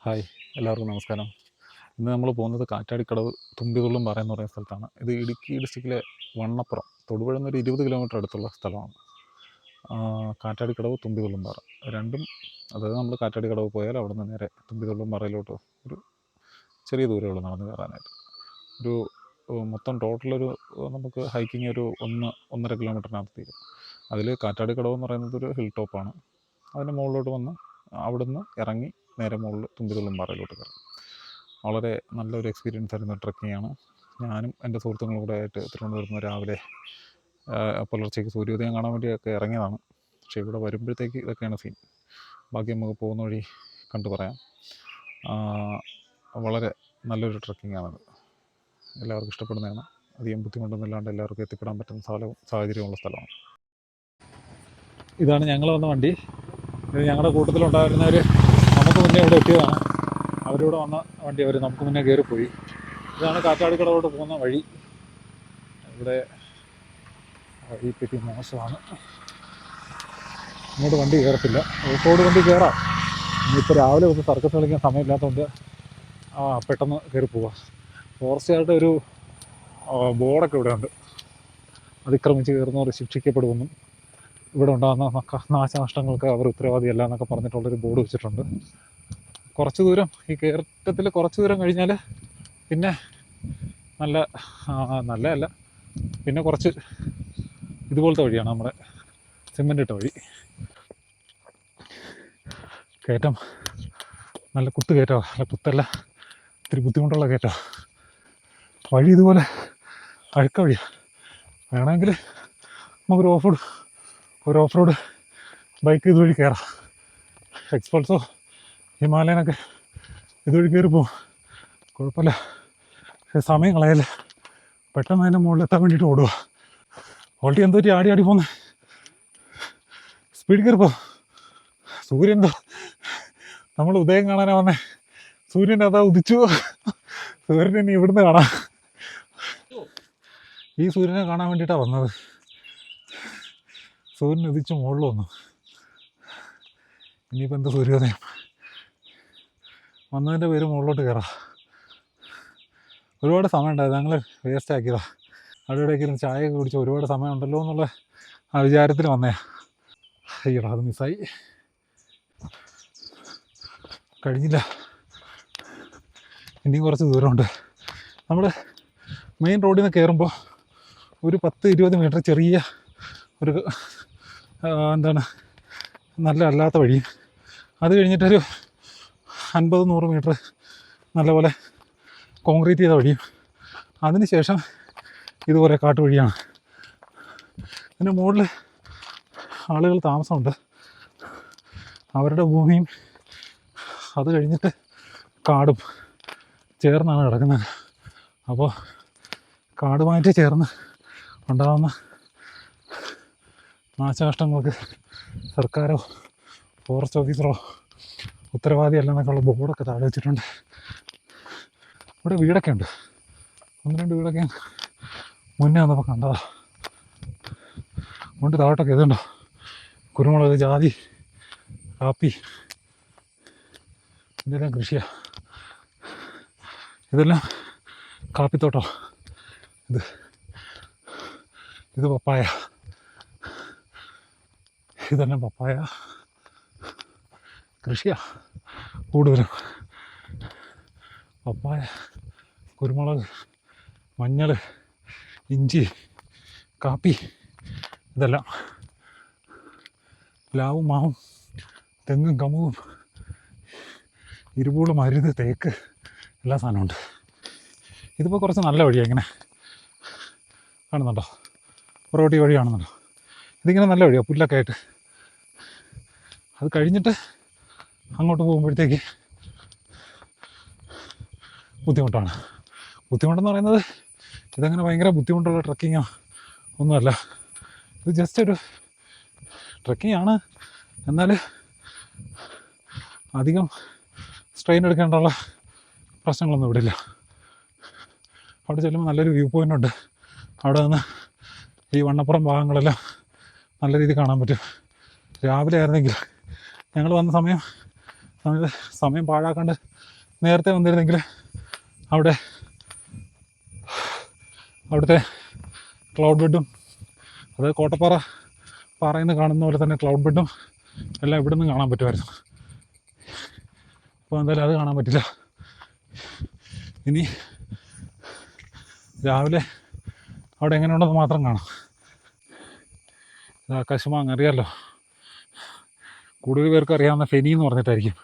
Hi, എല്ലാവർക്കും നമസ്കാരം. ഇന്ന് നമ്മൾ പോകുന്നത് കാറ്റാടിക്കടവ് തുമ്പിതുള്ളും പാറ എന്ന് പറയുന്ന സ്ഥലത്താണ്. ഇത് ഇടുക്കി ഡിസ്ട്രിക്റ്റിലെ വണ്ണപ്പുറം തൊടുപുഴയിൽ നിന്ന് ഒരു 20 കിലോമീറ്റർ അടുത്തുള്ള സ്ഥലമാണ്. കാറ്റാടിക്കടവ് തുമ്പിതുള്ളും പാറ രണ്ടും, അതായത് നമ്മൾ കാറ്റാടിക്കടവ് പോയാൽ അവിടെ നിന്ന് നേരെ തുമ്പിതുള്ളും പാറയിലോട്ട് ഒരു ചെറിയ ദൂരമുള്ളൂ നടന്ന് കയറാനായിട്ട്. ഒരു മൊത്തം ടോട്ടലൊരു നമുക്ക് ഹൈക്കിങ് ഒരു 1-1.5 കിലോമീറ്ററിനകത്ത് തീരും. അതിൽ കാറ്റാടിക്കടവ് എന്ന് പറയുന്നത് ഒരു ഹിൽ ടോപ്പാണ്. അതിൻ്റെ മുകളിലോട്ട് വന്ന് അവിടുന്ന് ഇറങ്ങി നേരെ മുകളിൽ തുമ്പിതുള്ളും പാറയിലോട്ട് കയറും. വളരെ നല്ലൊരു എക്സ്പീരിയൻസ് ആയിരുന്നു. ട്രക്കിങ്ങാണ്. ഞാനും എൻ്റെ സുഹൃത്തുക്കളും കൂടെ ആയിട്ട് തിരുവനന്തപുരത്ത് നിന്ന് രാവിലെ പുലർച്ചയ്ക്ക് സൂര്യോദയം കാണാൻ വേണ്ടിയൊക്കെ ഇറങ്ങിയതാണ്. പക്ഷേ ഇവിടെ വരുമ്പോഴത്തേക്ക് ഇതൊക്കെയാണ് സീൻ. ബാക്കി നമുക്ക് പോകുന്ന വഴി കണ്ടു പറയാം. വളരെ നല്ലൊരു ട്രക്കിങ്ങാണത്. എല്ലാവർക്കും ഇഷ്ടപ്പെടുന്നതാണ്. അധികം ബുദ്ധിമുട്ടൊന്നുമില്ലാണ്ട് എല്ലാവർക്കും എത്തിപ്പെടാൻ പറ്റുന്ന സാഹചര്യമുള്ള സ്ഥലമാണ്. ഇതാണ് ഞങ്ങൾ വന്ന വണ്ടി. ഇത് ഞങ്ങളുടെ കൂട്ടത്തിലുണ്ടായിരുന്നവർ നമുക്ക് മുന്നേ ഇവിടെ എത്തിയതാണ്. അവരിവിടെ വന്ന വണ്ടി അവർ നമുക്ക് മുന്നേ കയറിപ്പോയി. ഇതാണ് കാറ്റാടിക്കടവോട്ട് പോകുന്ന വഴി. ഇവിടെ വഴി പറ്റി മോശമാണ്. ഇങ്ങോട്ട് വണ്ടി കയറത്തില്ല. ഓഫ് റോഡ് വണ്ടി കയറാം. ഇന്നിപ്പോൾ രാവിലെ ഒന്ന് സർക്കസ് കളിക്കാൻ സമയമില്ലാത്തതുകൊണ്ട് പെട്ടെന്ന് കയറി പോവാം. ഫോറസ്റ്റുകാരുടെ ഒരു ബോർഡൊക്കെ ഇവിടെ ഉണ്ട്. അതിക്രമിച്ച് കയറുന്നവർ ശിക്ഷിക്കപ്പെടുമെന്നും ഇവിടെ ഉണ്ടാകുന്ന നാശനഷ്ടങ്ങൾക്ക് അവർ ഉത്തരവാദിയല്ല എന്നൊക്കെ പറഞ്ഞിട്ടുള്ളൊരു ബോർഡ് വെച്ചിട്ടുണ്ട്. കുറച്ച് ദൂരം ഈ കയറ്റത്തിൽ കുറച്ച് ദൂരം കഴിഞ്ഞാൽ പിന്നെ നല്ലതല്ല, പിന്നെ കുറച്ച് ഇതുപോലത്തെ വഴിയാണ്, നമ്മുടെ സിമെൻ്റ് ഇട്ട വഴി. കയറ്റം നല്ല കുത്ത് കയറ്റമാണ്. അല്ല, കുത്തല്ല, ഇത്തിരി ബുദ്ധിമുട്ടുള്ള കയറ്റമാണ്. വഴി ഇതുപോലെ അഴുക്ക വഴിയാണ്. വേണമെങ്കിൽ നമുക്കൊരു ഓഫ് റോഡ് ബൈക്ക് ഇതുവഴി കയറാം. എക്സ്പൾസോ ഹിമാലയനൊക്കെ ഇതുവഴി കയറി പോകും, കുഴപ്പമില്ല. സമയം കളയല്ല, പെട്ടെന്ന് അതിൻ്റെ മുകളിലെത്താൻ വേണ്ടിയിട്ട് ഓടുക. ഓൾട്ടി എന്തോ ആടി പോന്ന് സ്പീഡ് കയറിപ്പോ. സൂര്യൻ എന്തോ നമ്മൾ ഉദയം കാണാനാ വന്നേ, സൂര്യൻ അതാ ഉദിച്ചു. സൂര്യൻ ഇനി ഇവിടുന്ന് കാണാം. ഈ സൂര്യനെ കാണാൻ വേണ്ടിയിട്ടാണ് വന്നത്. സൂര്യൻ ഉദിച്ച് മുകളിൽ വന്നു. ഇനിയിപ്പോൾ എന്താ സൂര്യോദയം. വന്നതിൻ്റെ പേര് മുകളിലോട്ട് കയറാം. ഒരുപാട് സമയം ഉണ്ടായത്, ഞങ്ങൾ വേസ്റ്റ് ആക്കിയതാണ്. അവിടെ ഇവിടേക്കും ചായയൊക്കെ കുടിച്ച് ഒരുപാട് സമയം ഉണ്ടല്ലോ എന്നുള്ള ആ വിചാരത്തിൽ വന്നേ. അയ്യോ, അത് മിസ്സായി, കഴിഞ്ഞില്ല. ഇനിയും കുറച്ച് ദൂരമുണ്ട്. നമ്മൾ മെയിൻ റോഡിൽ നിന്ന് കയറുമ്പോൾ ഒരു 10-20 മീറ്റർ ചെറിയ ഒരു നല്ല അല്ലാത്ത വഴി. അത് കഴിഞ്ഞിട്ടൊരു 50-100 മീറ്റർ നല്ലപോലെ കോൺക്രീറ്റ് ചെയ്ത വഴിയും. അതിന് ശേഷം ഇതുപോലെ കാട്ടുവഴിയാണ്. ഇതിൻ്റെ മുകളിൽ ആളുകൾ താമസമുണ്ട്. അവരുടെ ഭൂമിയും അത് കഴിഞ്ഞിട്ട് കാടും ചേർന്നാണ് കിടക്കുന്നത്. അപ്പോൾ കാടുമായിട്ട് ചേർന്ന് ഉണ്ടാകുന്ന നാശനഷ്ടങ്ങൾക്ക് സർക്കാരോ ഫോറസ്റ്റ് ഓഫീസറോ ഉത്തരവാദിയല്ലെന്നൊക്കെയുള്ള ബോർഡൊക്കെ താഴെ വെച്ചിട്ടുണ്ട്. ഇവിടെ വീടൊക്കെ ഉണ്ട്. 1-2 വീടൊക്കെ മുന്നേ വന്നപ്പോൾ കണ്ടതാ. അതുകൊണ്ട് താഴോട്ടൊക്കെ ഇതുണ്ടോ, കുരുമുളക്, ജാതി, കാപ്പി, ഇതെല്ലാം കൃഷിയാണ്. ഇതെല്ലാം കാപ്പിത്തോട്ടോ. ഇത് പപ്പായ. ഇതെല്ലാം പപ്പായ കൃഷിയാ കൂടുതലും. പപ്പായ, കുരുമുളക്, മഞ്ഞൾ, ഇഞ്ചി, കാപ്പി, ഇതെല്ലാം. പ്ലാവും മാവും തെങ്ങും കമുകും ഇരുപൂള് മരുത് തേക്ക് എല്ലാ സാധനമുണ്ട്. ഇതിപ്പോൾ കുറച്ച് നല്ല വഴിയാണ്. ഇങ്ങനെ കാണുന്നുണ്ടോ, പുറകോട്ടി വഴി കാണുന്നുണ്ടോ? ഇതിങ്ങനെ നല്ല വഴിയാണ്, പുല്ലൊക്കെ ആയിട്ട്. അത് കഴിഞ്ഞിട്ട് അങ്ങോട്ട് പോകുമ്പോഴത്തേക്ക് ബുദ്ധിമുട്ടാണ്. ബുദ്ധിമുട്ടെന്ന് പറയുന്നത് ഇതങ്ങനെ ഭയങ്കര ബുദ്ധിമുട്ടുള്ള ട്രക്കിങ്ങോ ഒന്നുമല്ല. ഇത് ജസ്റ്റ് ഒരു ട്രക്കിംഗ് ആണ്. എന്നാൽ അധികം സ്ട്രെയിൻ എടുക്കേണ്ടുള്ള പ്രശ്നങ്ങളൊന്നും ഇവിടെ ഇല്ല. അവിടെ ചെല്ലുമ്പോൾ നല്ലൊരു വ്യൂ പോയിൻ്റ് ഉണ്ട്. അവിടെ നിന്ന് ഈ വണ്ണപ്പുറം ഭാഗങ്ങളെല്ലാം നല്ല രീതിയിൽ കാണാൻ പറ്റും. രാവിലെ ആയിരുന്നെങ്കിൽ ഞങ്ങൾ വന്ന സമയം പാഴാക്കാണ്ട് നേരത്തെ വന്നിരുന്നെങ്കിൽ അവിടുത്തെ ക്ലൗഡ് ബെഡും, അത് കോട്ടപ്പാറ പാറയിൽ നിന്ന് കാണുന്ന പോലെ തന്നെ ക്ലൗഡ് ബെഡും എല്ലാം ഇവിടെ നിന്ന് കാണാൻ പറ്റുമായിരുന്നു. അപ്പോൾ എന്തായാലും അത് കാണാൻ പറ്റില്ല. ഇനി രാവിലെ അവിടെ എങ്ങനെ ഉണ്ടെന്ന് മാത്രം കാണാം. ഇത് ആകാശമാങ്ങ അറിയാമല്ലോ, കൂടുതൽ പേർക്ക് അറിയാവുന്ന ഫെനി എന്ന് പറഞ്ഞിട്ടായിരിക്കും.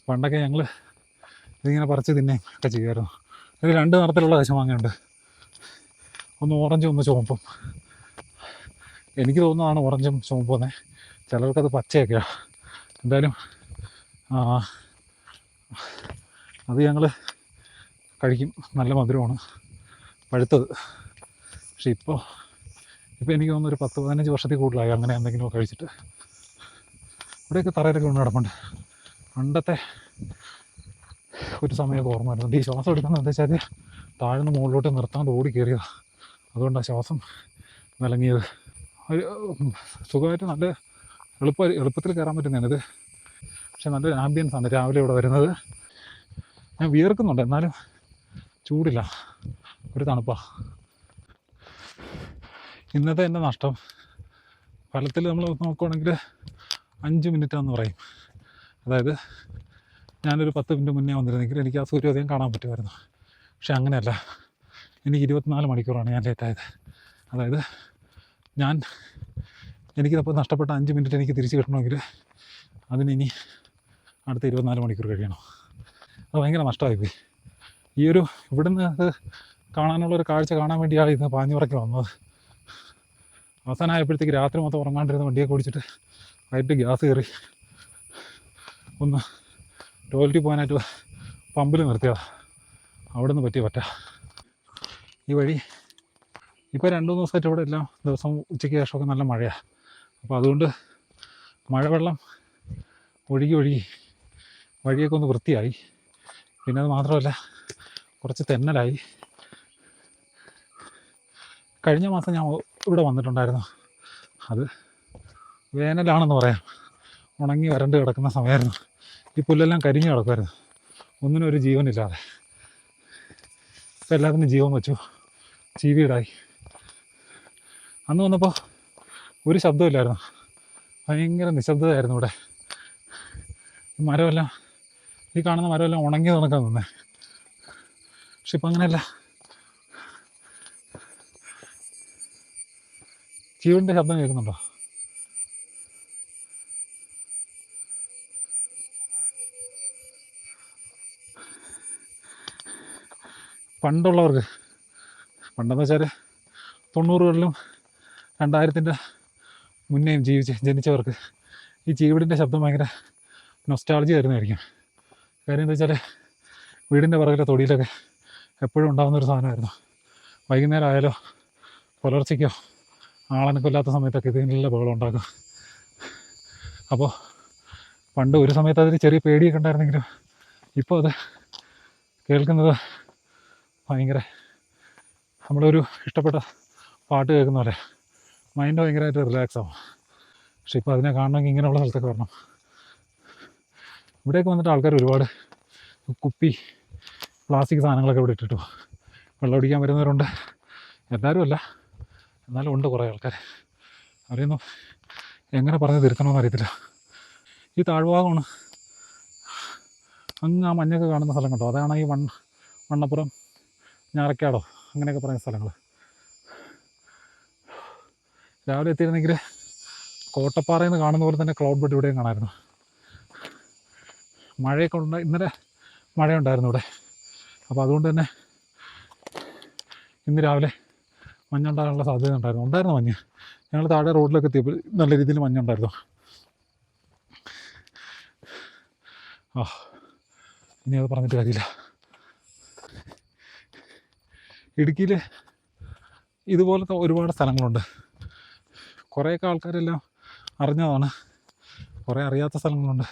പണ്ടൊക്കെ ഞങ്ങൾ ഇതിങ്ങനെ പറിച്ച് തിന്നുകയൊക്കെ ചെയ്യുമായിരുന്നു. ഇത് 2 നിറത്തിലുള്ള കശുമാങ്ങയുണ്ട്, ഒന്ന് ഓറഞ്ചും ഒന്ന് ചുവപ്പും. എനിക്ക് തോന്നുന്നതാണ് ഓറഞ്ചും ചുവപ്പും തന്നെ, ചിലർക്കത് പച്ചയൊക്കെയാണ്. എന്തായാലും അത് ഞങ്ങൾ കഴിക്കും, നല്ല മധുരമാണ് പഴുത്തത്. പക്ഷെ ഇപ്പോൾ എനിക്ക് തോന്നുന്നു ഒരു 10-15 വർഷത്തിൽ കൂടുതലായി അങ്ങനെ എന്തെങ്കിലും കഴിച്ചിട്ട്. ഇവിടെയൊക്കെ തറയിലൊക്കെ കൊണ്ട് കിടപ്പുണ്ട്. പണ്ടത്തെ ഒരു സമയമൊക്കെ ഓർമ്മ വരുന്നുണ്ട്. ഈ ശ്വാസം എടുക്കുന്നത് എന്താ വെച്ചാൽ താഴ്ന്ന് മുകളിലോട്ട് നിർത്താണ്ട് ഓടി കയറിയതാണ്, അതുകൊണ്ടാണ് ശ്വാസം വിലങ്ങിയത്. ഒരു സുഖമായിട്ട് നല്ല എളുപ്പത്തിൽ കയറാൻ പറ്റുന്നതാണിത്. പക്ഷെ നല്ലൊരു ആംബിയൻസ് ആണ് രാവിലെ ഇവിടെ വരുന്നത്. ഞാൻ വിയർക്കുന്നുണ്ട്, എന്നാലും ചൂടില്ല, ഒരു തണുപ്പാണ്. ഇന്നത്തെ എൻ്റെ നഷ്ടം ഫലത്തിൽ നമ്മൾ നോക്കുകയാണെങ്കിൽ 5 മിനിറ്റാന്ന് പറയും. അതായത് ഞാനൊരു 10 മിനിറ്റ് മുന്നേ വന്നിരുന്നെങ്കിൽ എനിക്ക് ആ സൂര്യോദയം കാണാൻ പറ്റുമായിരുന്നു. പക്ഷെ അങ്ങനെയല്ല, എനിക്ക് 24 മണിക്കൂറാണ് ഞാൻ ലേറ്റായത്. അതായത് എനിക്കപ്പോൾ നഷ്ടപ്പെട്ട 5 മിനിറ്റ് എനിക്ക് തിരിച്ച് കിട്ടണമെങ്കിൽ അതിനിനി അടുത്ത 24 മണിക്കൂർ കഴിയണം. അത് ഭയങ്കര നഷ്ടമായിപ്പോയി. ഇവിടുന്ന് അത് കാണാനുള്ളൊരു കാഴ്ച കാണാൻ വേണ്ടിയാണ് ഇന്ന് പാഞ്ഞുറക്കി വന്നത്. അവസാനമായപ്പോഴത്തേക്ക് രാത്രി മൊത്തം ഉറങ്ങാണ്ടിരുന്ന വണ്ടിയൊക്കെ ഓടിച്ചിട്ട് വൈകിട്ട് ഗ്യാസ് കയറി ഒന്ന് ടോയ്ലറ്റിൽ പോകാനായിട്ട് പമ്പിൽ നിർത്തിയതാണ്. അവിടെ നിന്ന് പറ്റ ഈ വഴി ഇപ്പോൾ 2-3 ദിവസമായിട്ട് ഇവിടെ എല്ലാം ദിവസം ഉച്ചയ്ക്ക് ശേഷമൊക്കെ നല്ല മഴയാണ്. അപ്പോൾ അതുകൊണ്ട് മഴവെള്ളം ഒഴുകി വഴിയൊക്കെ ഒന്ന് വൃത്തിയായി. പിന്നെ അത് മാത്രമല്ല, കുറച്ച് തെന്നലായി. കഴിഞ്ഞ മാസം ഞാൻ ഇവിടെ വന്നിട്ടുണ്ടായിരുന്നു. അത് വേനലാണെന്ന് പറയാം, ഉണങ്ങി വരണ്ട് കിടക്കുന്ന സമയമായിരുന്നു. ഈ പുല്ലെല്ലാം കരിഞ്ഞു കിടക്കുമായിരുന്നു, ഒന്നിനും ഒരു ജീവനില്ലാതെ. ഇപ്പം എല്ലാത്തിനും ജീവൻ വെച്ചു, ചീവീടായി. അന്ന് വന്നപ്പോൾ ഒരു ശബ്ദമില്ലായിരുന്നു, ഭയങ്കര നിശബ്ദതയായിരുന്നു ഇവിടെ. മരമെല്ലാം, ഈ കാണുന്ന മരമെല്ലാം ഉണങ്ങി നടക്കാൻ നിന്നേ. പക്ഷെ ഇപ്പം അങ്ങനെയല്ല, ചീവലിൻ്റെ ശബ്ദം കേൾക്കുന്നുണ്ടോ? പണ്ടെന്ന് വെച്ചാൽ 90കളിലും 2000-ൻ്റെ മുന്നേയും ജനിച്ചവർക്ക് ഈ ചീവിടിൻ്റെ ശബ്ദം ഭയങ്കര നൊസ്റ്റാൾജി ആയിരുന്നായിരിക്കും. കാര്യം എന്താ വെച്ചാൽ വീടിൻ്റെ പുറകിലെ തൊടിയിലൊക്കെ എപ്പോഴും ഉണ്ടാകുന്നൊരു സാധനമായിരുന്നു. വൈകുന്നേരം ആയാലോ പുലർച്ചയ്ക്കോ ആളനക്കില്ലാത്ത സമയത്തൊക്കെ ഇതിനുള്ള ബഹളം ഉണ്ടാക്കും. അപ്പോൾ പണ്ട് ഒരു സമയത്ത് അതിൽ ചെറിയ പേടിയൊക്കെ ഉണ്ടായിരുന്നെങ്കിലും ഇപ്പോൾ അത് കേൾക്കുന്നത് ഭയങ്കര, നമ്മളൊരു ഇഷ്ടപ്പെട്ട പാട്ട് കേൾക്കുന്ന പോലെ മൈൻഡ് ഭയങ്കരമായിട്ട് റിലാക്സ് ആവും. പക്ഷെ ഇപ്പോൾ അതിനെ കാണണമെങ്കിൽ ഇങ്ങനെയുള്ള സ്ഥലത്തൊക്കെ വരണം. ഇവിടെയൊക്കെ വന്നിട്ട് ആൾക്കാർ ഒരുപാട് കുപ്പി പ്ലാസ്റ്റിക് സാധനങ്ങളൊക്കെ ഇവിടെ ഇട്ടിട്ടു വെള്ളം അടിക്കാൻ വരുന്നവരുണ്ട്. എല്ലാവരും അല്ല, എന്നാലും ഉണ്ട് കുറേ ആൾക്കാർ. അവരെയൊന്നും എങ്ങനെ പറഞ്ഞ് തിരുത്തണമെന്ന് അറിയത്തില്ല. ഈ താഴ്ഭാഗമാണ് അങ്ങ് ആ മഞ്ഞൊക്കെ കാണുന്ന സ്ഥലം കേട്ടോ, അതാണ് ഈ വണ്ണപ്പുറം, ഞാറക്കാടോ അങ്ങനെയൊക്കെ പറയുന്ന സ്ഥലങ്ങൾ. രാവിലെ എത്തിയിരുന്നെങ്കിൽ കോട്ടപ്പാറയിൽ നിന്ന് കാണുന്ന പോലെ തന്നെ ക്ലൗഡ് ബെഡ് ഇവിടെയും കാണാമായിരുന്നു. മഴയൊക്കെ ഇന്നലെ മഴയുണ്ടായിരുന്നു ഇവിടെ. അപ്പോൾ അതുകൊണ്ട് തന്നെ ഇന്ന് രാവിലെ മഞ്ഞുണ്ടാകാനുള്ള സാധ്യത ഉണ്ടായിരുന്നു മഞ്ഞ്. ഞങ്ങൾ താഴെ റോഡിലൊക്കെ എത്തിയപ്പോൾ നല്ല രീതിയിൽ മഞ്ഞുണ്ടായിരുന്നു. ഇനി അത് പറഞ്ഞിട്ട് കാര്യമില്ല. ഇടുക്കിയിൽ ഇതുപോലത്തെ ഒരുപാട് സ്ഥലങ്ങളുണ്ട്. കുറേയൊക്കെ ആൾക്കാരെല്ലാം അറിഞ്ഞതാണ്, കുറേ അറിയാത്ത സ്ഥലങ്ങളുണ്ട്,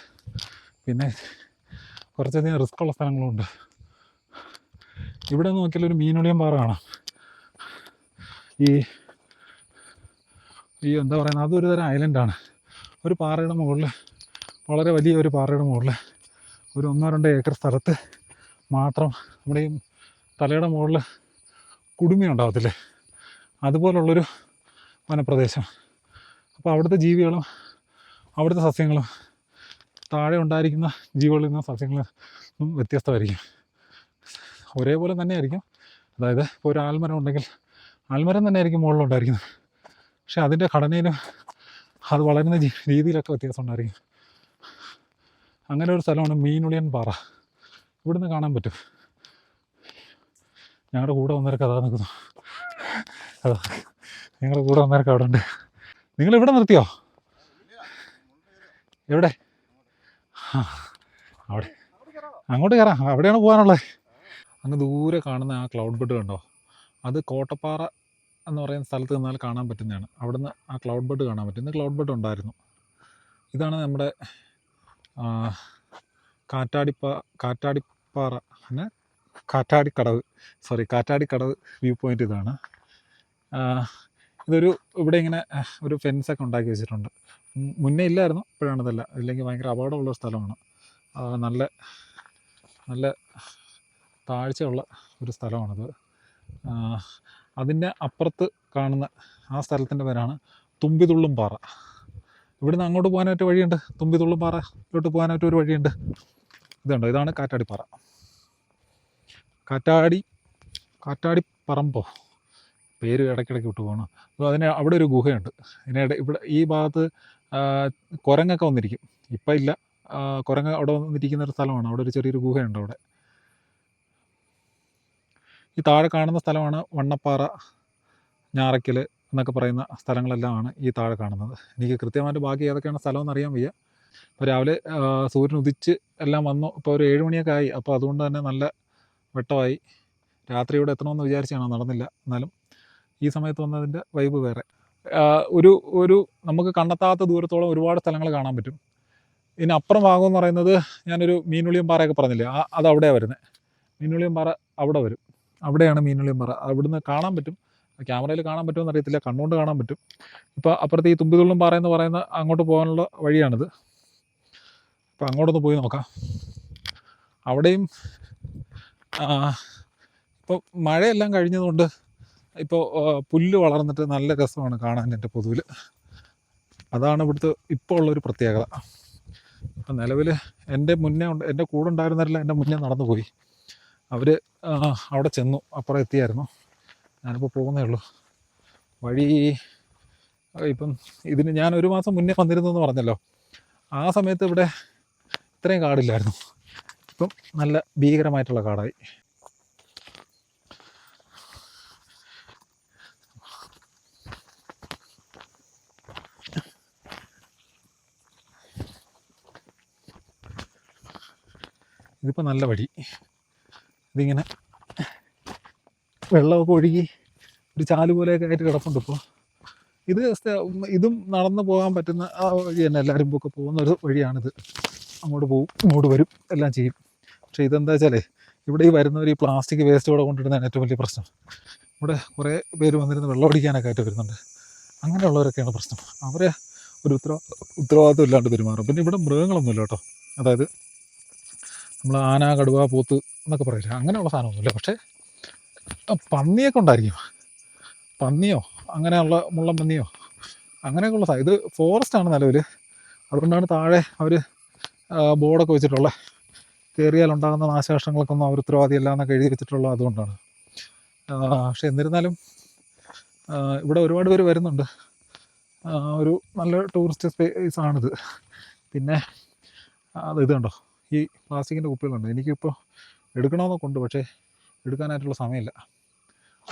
പിന്നെ കുറച്ചധികം റിസ്ക് ഉള്ള സ്ഥലങ്ങളുമുണ്ട്. ഇവിടെ നോക്കിയാൽ ഒരു മീനൊളിയം പാറ കാണാം. ഈ എന്താ പറയുന്നത്, അതൊരു തരം ഐലൻഡാണ്. ഒരു പാറയുടെ മുകളിൽ, വളരെ വലിയ ഒരു പാറയുടെ മുകളിൽ ഒരു 1-2 ഏക്കർ സ്ഥലത്ത് മാത്രം നമ്മുടെ ഈ തലയുടെ മുകളിൽ കുടുമി ഉണ്ടാകത്തില്ലേ, അതുപോലുള്ളൊരു വനപ്രദേശം. അപ്പോൾ അവിടുത്തെ ജീവികളും അവിടുത്തെ സസ്യങ്ങളും താഴെ ഉണ്ടായിരിക്കുന്ന ജീവികളിൽ നിന്നും സസ്യങ്ങളിൽ നിന്നും വ്യത്യസ്തമായിരിക്കും. ഒരേപോലെ തന്നെ ആയിരിക്കും. അതായത് ഇപ്പോൾ ഒരു ആൽമരം ഉണ്ടെങ്കിൽ ആൽമരം തന്നെ ആയിരിക്കും മുകളിലുണ്ടായിരിക്കുന്നത്, പക്ഷെ അതിൻ്റെ ഘടനയിലും അത് വളരുന്ന രീതിയിലൊക്കെ വ്യത്യാസം ഉണ്ടായിരിക്കും. അങ്ങനെ ഒരു സ്ഥലമാണ് മീനുളിയൻ പാറ. ഇവിടുന്ന് കാണാൻ പറ്റും. ഞങ്ങളുടെ കൂടെ വന്നവരൊക്കെ അതാ നിൽക്കുന്നു. അതാ ഞങ്ങളുടെ കൂടെ വന്നവരൊക്കെ അവിടെ ഉണ്ട്. നിങ്ങൾ ഇവിടെ നിർത്തിയോ? എവിടെ? അവിടെ അങ്ങോട്ട് കയറാം. അവിടെയാണ് പോകാനുള്ളത്. അങ്ങ് ദൂരെ കാണുന്ന ആ ക്ലൗഡ് ബെഡ് കണ്ടോ? അത് കോട്ടപ്പാറ എന്ന് പറയുന്ന സ്ഥലത്ത് നിന്നാൽ കാണാൻ പറ്റുന്നതാണ്. അവിടുന്ന് ആ ക്ലൗഡ് ബെഡ് കാണാൻ പറ്റും. ഇന്ന് ക്ലൗഡ് ബെഡ് ഉണ്ടായിരുന്നു. ഇതാണ് നമ്മുടെ കാറ്റാടിപ്പാറ പിന്നെ കാറ്റാടിക്കടവ് വ്യൂ പോയിൻ്റ്. ഇതാണ്. ഇതൊരു ഇവിടെ ഇങ്ങനെ ഒരു ഫെൻസൊക്കെ ഉണ്ടാക്കി വെച്ചിട്ടുണ്ട്. മുന്നേ ഇല്ലായിരുന്നു, ഇപ്പോഴാണിതല്ല. ഇല്ലെങ്കിൽ ഭയങ്കര അപകടമുള്ള സ്ഥലമാണ്. നല്ല നല്ല താഴ്ചയുള്ള ഒരു സ്ഥലമാണിത്. അതിൻ്റെ അപ്പുറത്ത് കാണുന്ന ആ സ്ഥലത്തിൻ്റെ പേരാണ് തുമ്പിതുള്ളും പാറ. ഇവിടുന്ന് അങ്ങോട്ട് പോകാനായിട്ട് വഴിയുണ്ട്. തുമ്പിതുള്ളും പാറയിലോട്ട് പോകാനായിട്ട് ഒരു വഴിയുണ്ട്. ഇതുണ്ടോ, ഇതാണ് കാറ്റാടിപ്പാറ. കാറ്റാടിപ്പറമ്പോ പേര് ഇടയ്ക്കിടയ്ക്ക് വിട്ടു പോകണം. അപ്പോൾ അവിടെ ഒരു ഗുഹയുണ്ട്. ഇവിടെ ഈ ഭാഗത്ത് കുരങ്ങൊക്കെ വന്നിരിക്കും. ഇപ്പം ഇല്ല. കുരങ്ങ് അവിടെ വന്നിരിക്കുന്ന ഒരു സ്ഥലമാണ്. അവിടെ ഒരു ചെറിയൊരു ഗുഹയുണ്ട്. അവിടെ ഈ താഴെ കാണുന്ന സ്ഥലമാണ് വണ്ണപ്പാറ, ഞാറയ്ക്കൽ എന്നൊക്കെ പറയുന്ന സ്ഥലങ്ങളെല്ലാമാണ് ഈ താഴെ കാണുന്നത്. എനിക്ക് കൃത്യമായിട്ട് ബാക്കി ഏതൊക്കെയാണ് സ്ഥലമെന്ന് അറിയാൻ വയ്യ. ഇപ്പോൾ രാവിലെ സൂര്യൻ ഉദിച്ച് എല്ലാം വന്നു. ഇപ്പോൾ ഒരു 7 മണിയൊക്കെ ആയി. അപ്പോൾ അതുകൊണ്ട് തന്നെ നല്ല വെട്ടമായി. രാത്രി ഇവിടെ എത്തണമെന്ന് വിചാരിച്ചാണ്, നടന്നില്ല. എന്നാലും ഈ സമയത്ത് വന്നതിൻ്റെ വൈബ് വേറെ. ഒരു നമുക്ക് കണ്ടെത്താത്ത ദൂരത്തോളം ഒരുപാട് സ്ഥലങ്ങൾ കാണാൻ പറ്റും. ഇതിനപ്പുറം ഭാഗം എന്ന് പറയുന്നത് ഞാനൊരു മീനുളിയം പാറയൊക്കെ പറഞ്ഞില്ലേ, അത് അവിടെയാണ് വരുന്നത്. മീനുളിയം പാറ അവിടെ വരും. അവിടെയാണ് മീനുളിയം പാറ. അവിടുന്ന് കാണാൻ പറ്റും. ക്യാമറയിൽ കാണാൻ പറ്റുമെന്ന് അറിയത്തില്ല, കണ്ണുകൊണ്ട് കാണാൻ പറ്റും. ഇപ്പോൾ അപ്പുറത്ത് ഈ തുമ്പിതുള്ളും പാറ എന്ന് പറയുന്ന അങ്ങോട്ട് പോകാനുള്ള വഴിയാണിത്. അപ്പോൾ അങ്ങോട്ടൊന്ന് പോയി നോക്കാം. അവിടെയും ഇപ്പോൾ മഴയെല്ലാം കഴിഞ്ഞതുകൊണ്ട് ഇപ്പോൾ പുല്ല് വളർന്നിട്ട് നല്ല രസമാണ് കാണാൻ എൻ്റെ പൊതുവിൽ. അതാണ് ഇവിടുത്തെ ഇപ്പോൾ ഉള്ളൊരു പ്രത്യേകത. ഇപ്പം നിലവിൽ എൻ്റെ കൂടെ ഉണ്ടായിരുന്നവരെല്ലാം എൻ്റെ മുന്നേ നടന്നു പോയി. അവർ അവിടെ ചെന്നു, അപ്പുറം എത്തിയായിരുന്നു. ഞാനിപ്പോൾ പോകുന്നേ ഉള്ളൂ. വഴി ഇപ്പം ഇതിന് ഞാൻ 1 മാസം മുന്നേ വന്നിരുന്നു എന്ന് പറഞ്ഞല്ലോ. ആ സമയത്ത് ഇവിടെ ഇത്രയും കാടില്ലായിരുന്നു. ഇപ്പം നല്ല ഭീകരമായിട്ടുള്ള കാടായി. ഇതിപ്പോൾ നല്ല വഴി. ഇതിങ്ങനെ വെള്ളമൊക്കെ ഒഴുകി ഒരു ചാല് പോലെയൊക്കെ ആയിട്ട് കിടപ്പുണ്ട്. ഇപ്പോൾ ഇതും നടന്നു പോകാൻ പറ്റുന്ന ആ വഴി തന്നെ. എല്ലാവരും ഒക്കെ പോകുന്ന ഒരു വഴിയാണിത്. അങ്ങോട്ട് പോവും, ഇങ്ങോട്ട് വരും, എല്ലാം ചെയ്യും. പക്ഷേ ഇതെന്താ വെച്ചാലേ, ഇവിടെ ഈ വരുന്നവർ ഈ പ്ലാസ്റ്റിക് വേസ്റ്റ് കൂടെ കൊണ്ടിടുന്നതാണ് ഏറ്റവും വലിയ പ്രശ്നം. ഇവിടെ കുറേ പേര് വന്നിരുന്ന് വെള്ളം അടിക്കാനൊക്കെ ആയിട്ട് വരുന്നുണ്ട്. അങ്ങനെയുള്ളവരൊക്കെയാണ് പ്രശ്നം. അവരെ ഒരു ഉത്തരവാദിത്വം ഇല്ലാണ്ട് പെരുമാറും. പിന്നെ ഇവിടെ മൃഗങ്ങളൊന്നുമില്ല കേട്ടോ. അതായത് നമ്മൾ ആന, കടുവ, പോത്ത് എന്നൊക്കെ പറയില്ല, അങ്ങനെയുള്ള സാധനമൊന്നുമില്ല. പക്ഷേ പന്നിയൊക്കെ ഉണ്ടായിരിക്കും. പന്നിയോ അങ്ങനെയുള്ള മുള്ളൻ പന്നിയോ അങ്ങനെയൊക്കെയുള്ള സാധനം. ഇത് ഫോറസ്റ്റാണ് നിലവിൽ. അതുകൊണ്ടാണ് താഴെ അവർ ബോർഡൊക്കെ വെച്ചിട്ടുള്ളത്. കയറിയാലുണ്ടാകുന്ന നാശനഷ്ടങ്ങൾക്കൊന്നും അവർ ഉത്തരവാദിയല്ല എന്നൊക്കെ എഴുതി വെച്ചിട്ടുള്ളത് അതുകൊണ്ടാണ്. പക്ഷെ എന്നിരുന്നാലും ഇവിടെ ഒരുപാട് പേര് വരുന്നുണ്ട്. ഒരു നല്ല ടൂറിസ്റ്റ് സ്പേസാണിത്. പിന്നെ ഇത് കണ്ടോ, ഈ പ്ലാസ്റ്റിക്കിൻ്റെ കുപ്പികളുണ്ട്. എനിക്കിപ്പോൾ എടുക്കണമെന്നൊക്കെ ഉണ്ട്, പക്ഷേ എടുക്കാനായിട്ടുള്ള സമയമില്ല.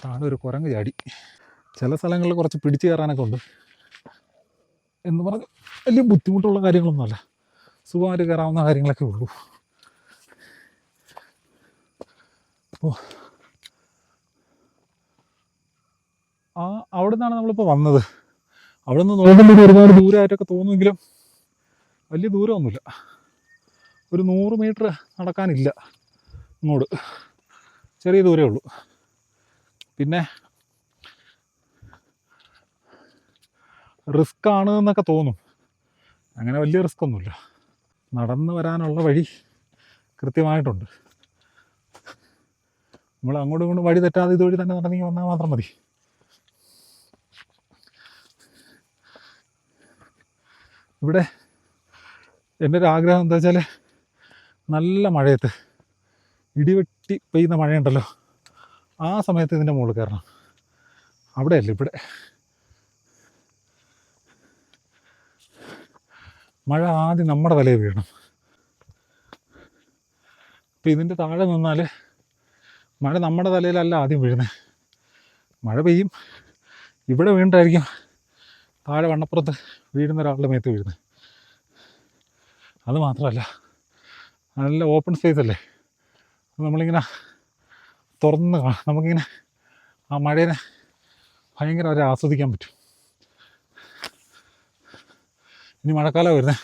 താഴെ ഒരു കുരങ്ങ് ചാടി. ചില സ്ഥലങ്ങളിൽ കുറച്ച് പിടിച്ചു കയറാനൊക്കെ ഉണ്ട്. എന്ന് പറഞ്ഞ് വലിയ ബുദ്ധിമുട്ടുള്ള കാര്യങ്ങളൊന്നുമല്ല, സുഖമായിട്ട് കയറാവുന്ന കാര്യങ്ങളൊക്കെ ഉള്ളൂ. അപ്പോൾ അവിടെ നിന്നാണ് നമ്മളിപ്പോൾ വന്നത്. അവിടെ നിന്ന് നോക്കുമ്പോൾ ഒരുപാട് ദൂരമായിട്ടൊക്കെ തോന്നുമെങ്കിലും വലിയ ദൂരമൊന്നുമില്ല. ഒരു 100 മീറ്റർ നടക്കാനില്ല ഇങ്ങോട്ട്, ചെറിയ ദൂരമേ ഉള്ളൂ. പിന്നെ റിസ്ക് ആണ് എന്നൊക്കെ തോന്നും. അങ്ങനെ വലിയ റിസ്ക് ഒന്നുമില്ല. നടന്നു വരാനുള്ള വഴി കൃത്യമായിട്ടുണ്ട്. നമ്മൾ അങ്ങോട്ടും ഇങ്ങോട്ടും വഴി തെറ്റാതെ ഇതുവഴി തന്നെ നടന്നെങ്കിൽ വന്നാൽ മാത്രം മതി. ഇവിടെ എൻ്റെ ഒരു ആഗ്രഹം എന്താ വെച്ചാൽ നല്ല മഴയത്ത് ഇടിവെട്ടി പെയ്യുന്ന മഴയുണ്ടല്ലോ, ആ സമയത്ത് ഇതിൻ്റെ മുകളിൽ കയറണം. അവിടെയല്ല, ഇവിടെ മഴ ആദ്യം നമ്മുടെ തലയിൽ വീഴണം. അപ്പം ഇതിൻ്റെ താഴെ നിന്നാൽ മഴ നമ്മുടെ തലയിലല്ല ആദ്യം വീഴുന്നത്. മഴ പെയ്യും, ഇവിടെ വീണിട്ടായിരിക്കും താഴെ വണ്ണപ്പുറത്ത് വീഴുന്ന ഒരാളുടെ മേത്ത് വീഴുന്നത്. അത് മാത്രമല്ല, നല്ല ഓപ്പൺ സ്പേസ് അല്ലേ, നമ്മളിങ്ങനെ തുറന്ന് നമുക്കിങ്ങനെ ആ മഴേനെ ഭയങ്കര ആസ്വദിക്കാൻ പറ്റും. ഇനി മഴക്കാലം വരുന്നത്,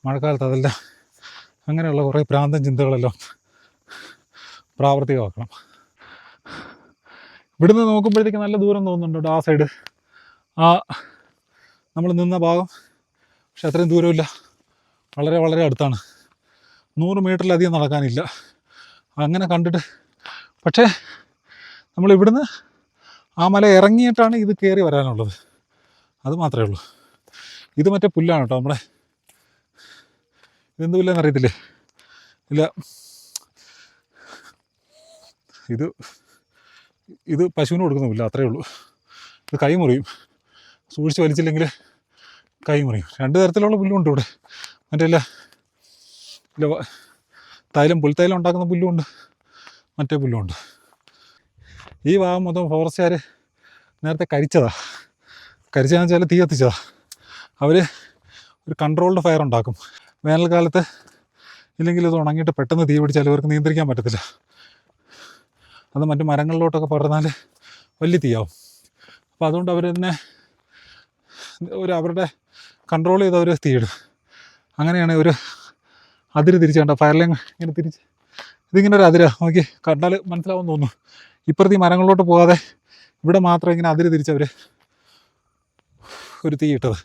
മഴക്കാലത്ത് അതെല്ലാം അങ്ങനെയുള്ള കുറേ ഭ്രാന്തൻ ചിന്തകളെല്ലാം പ്രാവർത്തികമാക്കണം. ഇവിടുന്ന് നോക്കുമ്പോഴത്തേക്ക് നല്ല ദൂരം തോന്നുന്നുണ്ട് ആ സൈഡ്, ആ നമ്മൾ നിന്ന ഭാഗം. പക്ഷെ അത്രയും ദൂരമില്ല, വളരെ വളരെ അടുത്താണ്. 100 മീറ്ററിലധികം നടക്കാനില്ല. അങ്ങനെ കണ്ടിട്ട്, പക്ഷേ നമ്മളിവിടുന്ന് ആ മല ഇറങ്ങിയിട്ടാണ് ഇത് കയറി വരാനുള്ളത്. അത് മാത്രമേ ഉള്ളൂ. ഇത് മറ്റേ പുല്ലാണ് കേട്ടോ, നമ്മുടെ ഇതെന്ത് പുല്ലെന്ന് അറിയത്തില്ലേ? ഇല്ല, ഇത് പശുവിന് കൊടുക്കുന്ന പുല്ല, അത്രയേ ഉള്ളൂ. ഇത് കൈ മുറിയും, സൂക്ഷിച്ച് വലിച്ചില്ലെങ്കിൽ കൈ മുറിയും. 2 തരത്തിലുള്ള പുല്ലുണ്ട് ഇവിടെ. മറ്റേ ഇല്ല തൈലം, പുൽത്തൈലം ഉണ്ടാക്കുന്ന പുല്ലുമുണ്ട്, മറ്റേ പുല്ലുമുണ്ട്. ഈ ഭാഗം മൊത്തം ഫോറസ്റ്റുകാർ നേരത്തെ കരിച്ചതെന്ന് വെച്ചാൽ തീ കത്തിച്ചതാ. അവർ ഒരു കൺട്രോൾഡ് ഫയർ ഉണ്ടാക്കും. വേനൽക്കാലത്ത് ഇല്ലെങ്കിൽ ഇത് ഉണങ്ങിയിട്ട് പെട്ടെന്ന് തീ പിടിച്ചാൽ ഇവർക്ക് നിയന്ത്രിക്കാൻ പറ്റത്തില്ല. അത് മറ്റു മരങ്ങളിലോട്ടൊക്കെ പടർന്നാൽ വലിയ തീയാവും. അപ്പോൾ അതുകൊണ്ട് അവർ തന്നെ അവരുടെ കൺട്രോൾ ചെയ്ത് അവർ തീയിടും. അങ്ങനെയാണ് ഒരു അതിര് തിരിച്ച് കണ്ട ഫയർലൈൻ ഇങ്ങനെ തിരിച്ച്, ഇതിങ്ങനെ ഒരു അതിരാ, നോക്കി കണ്ടാൽ മനസ്സിലാവുമെന്ന് തോന്നുന്നു. ഇപ്പുറത്ത് ഈ മരങ്ങളിലോട്ട് പോകാതെ ഇവിടെ മാത്രം ഇങ്ങനെ അതിര് തിരിച്ചവർ ഒരു തീ ഇട്ടത്.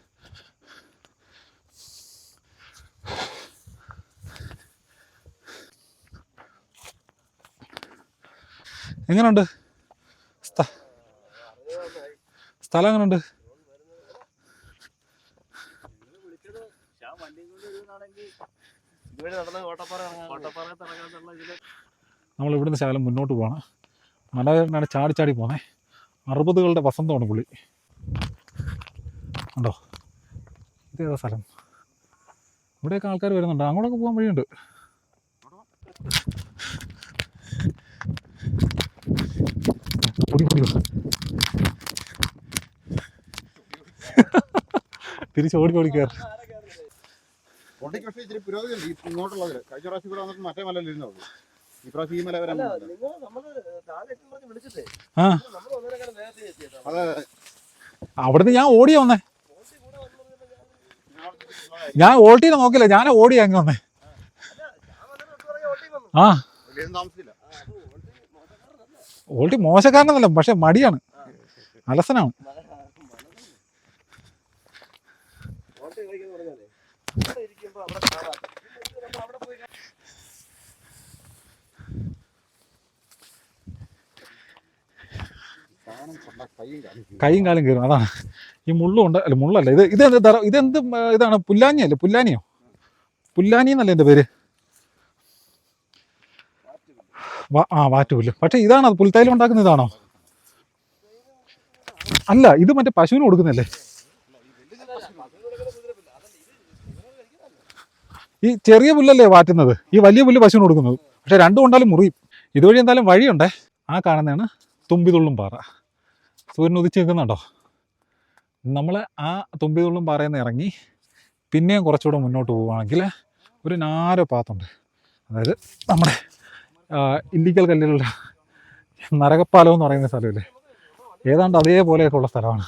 എങ്ങനെയുണ്ട് സ്ഥലം? എങ്ങനെയുണ്ട്? നമ്മൾ ഇവിടുന്ന് ശകലം മുന്നോട്ട് പോകണം. മലനാണ് ചാടി ചാടി പോന്നേ. 60കളുടെ വസന്തമാണ് പുള്ളി. ഉണ്ടോ? ഇതേതാ സ്ഥലം? ഇവിടെയൊക്കെ ആൾക്കാർ വരുന്നുണ്ട്. അങ്ങോട്ടൊക്കെ പോകാൻ വഴിയുണ്ട്. തിരിച്ച് ഓടി കയറി. ഇങ്ങോട്ടുള്ളത് കഴിഞ്ഞ പ്രാവശ്യം ഇവിടെ വന്നിട്ട് മറ്റേ മലയിൽ ഇരുന്നുള്ളൂ. ഈ പ്രാവശ്യം ഈ മല വരാൻ അവിടുന്ന് ഞാൻ ഓടിയ വന്നേ. ഞാൻ ഓൾട്ടീനെ നോക്കില്ല, ഞാൻ ഓടി അങ്ങ് വന്നേ. ആ ഓൾട്ടി മോശക്കാരനല്ല, പക്ഷെ മടിയാണ്, അലസനാണ്. കൈയും കാലും കയറും. അതാണ് ഈ മുള്ളുണ്ട്. അല്ല മുള്ളല്ല, ഇതെന്ത് ഇതാണ്? പുല്ലാനിയല്ലേ? പുല്ലാനി എന്നല്ലേ എൻ്റെ പേര്? വാറ്റുപുല്ല്. പക്ഷെ ഇതാണോ പുൽത്തൈലം ഉണ്ടാക്കുന്ന? ഇതാണോ? അല്ല, ഇത് മറ്റേ പശുവിന് കൊടുക്കുന്നല്ലേ? ഈ ചെറിയ പുല്ലല്ലേ വാറ്റുന്നത്, ഈ വലിയ പുല്ല് പശുവിന് കൊടുക്കുന്നത്. പക്ഷെ രണ്ടും കൊണ്ടാലും മുറിയും. ഇതുവഴി എന്തായാലും വഴിയുണ്ടേ. ആ കാണുന്നതാണ് തുമ്പിതുള്ളും പാറ. സൂര്യൻ ഉദിച്ച് നിൽക്കുന്നുണ്ടോ? നമ്മൾ ആ തുമ്പിതുള്ളും പാറയിൽ നിന്ന് ഇറങ്ങി പിന്നെയും കുറച്ചുകൂടെ മുന്നോട്ട് പോവുകയാണെങ്കിൽ ഒരു നാരോ പാത്തുണ്ട്. അതായത് നമ്മുടെ ഇല്ലിക്കൽ കല്ലിലുള്ള നരകപ്പാലം എന്ന് പറയുന്ന സ്ഥലമില്ലേ, ഏതാണ്ട് അതേപോലെയൊക്കെ ഉള്ള സ്ഥലമാണ്.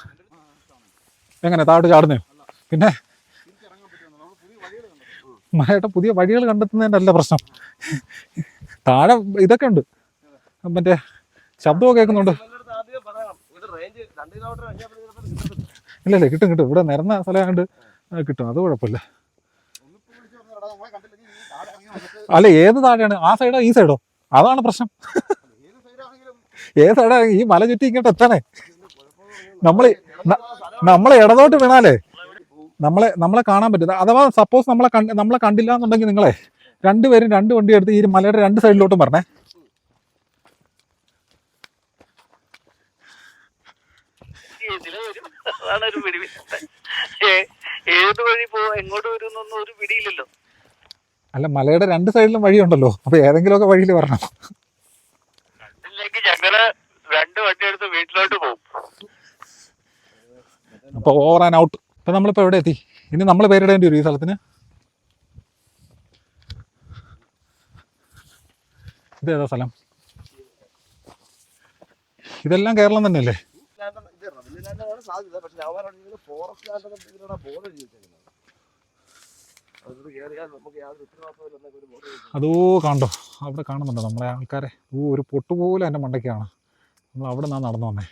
എങ്ങനെ താഴോട്ട് ചാടുന്നോ? പിന്നെ മഴയുടെ പുതിയ വഴികൾ കണ്ടെത്തുന്നതിൻ്റെ അല്ല പ്രശ്നം. താഴെ ഇതൊക്കെ ഉണ്ട്, മറ്റേ ശബ്ദമൊക്കെ കേൾക്കുന്നുണ്ട്. ഇല്ലല്ലേ, കിട്ടും. ഇവിടെ നിരന്ന സ്ഥലമായതുകൊണ്ട് കിട്ടും, അത് കുഴപ്പമില്ല. അല്ല ഏത് താഴെയാണ്, ആ സൈഡോ ഈ സൈഡോ? അതാണ് പ്രശ്നം. ഏത് സൈഡാണെങ്കിലും ഏത് സൈഡാ ഈ മല ചുറ്റി ഇങ്ങോട്ട് എത്തണേ? നമ്മൾ ഇടതുള്ള സ്ഥലമാണ്. നമ്മളെ ഇടതോട്ട് വീണാലേ നമ്മളെ കാണാൻ പറ്റില്ല. അഥവാ സപ്പോസ് നമ്മളെ കണ്ടില്ല എന്നുണ്ടെങ്കിൽ നിങ്ങളെ രണ്ടുപേരും രണ്ട് വണ്ടി എടുത്ത് ഈ മലയുടെ രണ്ട് സൈഡിലോട്ടും പറഞ്ഞേ. അതാണ് ഒരു പിടി. ഏത് വഴി എങ്ങോട്ട് വരുന്നൊന്നും ഒരു പിടിയില്ലല്ലോ. അല്ല മലയുടെ രണ്ട് സൈഡിലും വഴിയുണ്ടല്ലോ, അപ്പൊ ഏതെങ്കിലുമൊക്കെ വഴിയിൽ വരണം. ഇല്ലെങ്കിൽ ഞങ്ങള് 2 വണ്ടി എടുത്ത് വീട്ടിലോട്ട് പോകും. അപ്പൊ ഓവർ ആൻഡ് ഔട്ട്. ഇപ്പൊ നമ്മളിപ്പോ എവിടെ എത്തി? ഇനി നമ്മൾ പേരിടേണ്ടി വരും ഈ സ്ഥലത്തിന്. ഇതേതാ സ്ഥലം? ഇതെല്ലാം കേരളം തന്നെയല്ലേ? സാധ്യത, പക്ഷെ അവരാണെങ്കിൽ ഫോറസ്റ്റ് ലാൻഡ് ഇതിലാണ് ബോർഡ് എഴുതി വെച്ചേക്കുന്നത്. അത് കയറിയാൽ നമുക്ക് യാതൊരു ഉത്തരവാദിത്തമില്ല. അതോ കണ്ടോ, അവിടെ കാണുന്നുണ്ടോ നമ്മളെ ആൾക്കാരെ? ഒരു പൊട്ടുപോലും എൻ്റെ മണ്ടയ്ക്കാണ്. നമ്മൾ അവിടെ നിന്നാണ് നടന്നു വന്നേ.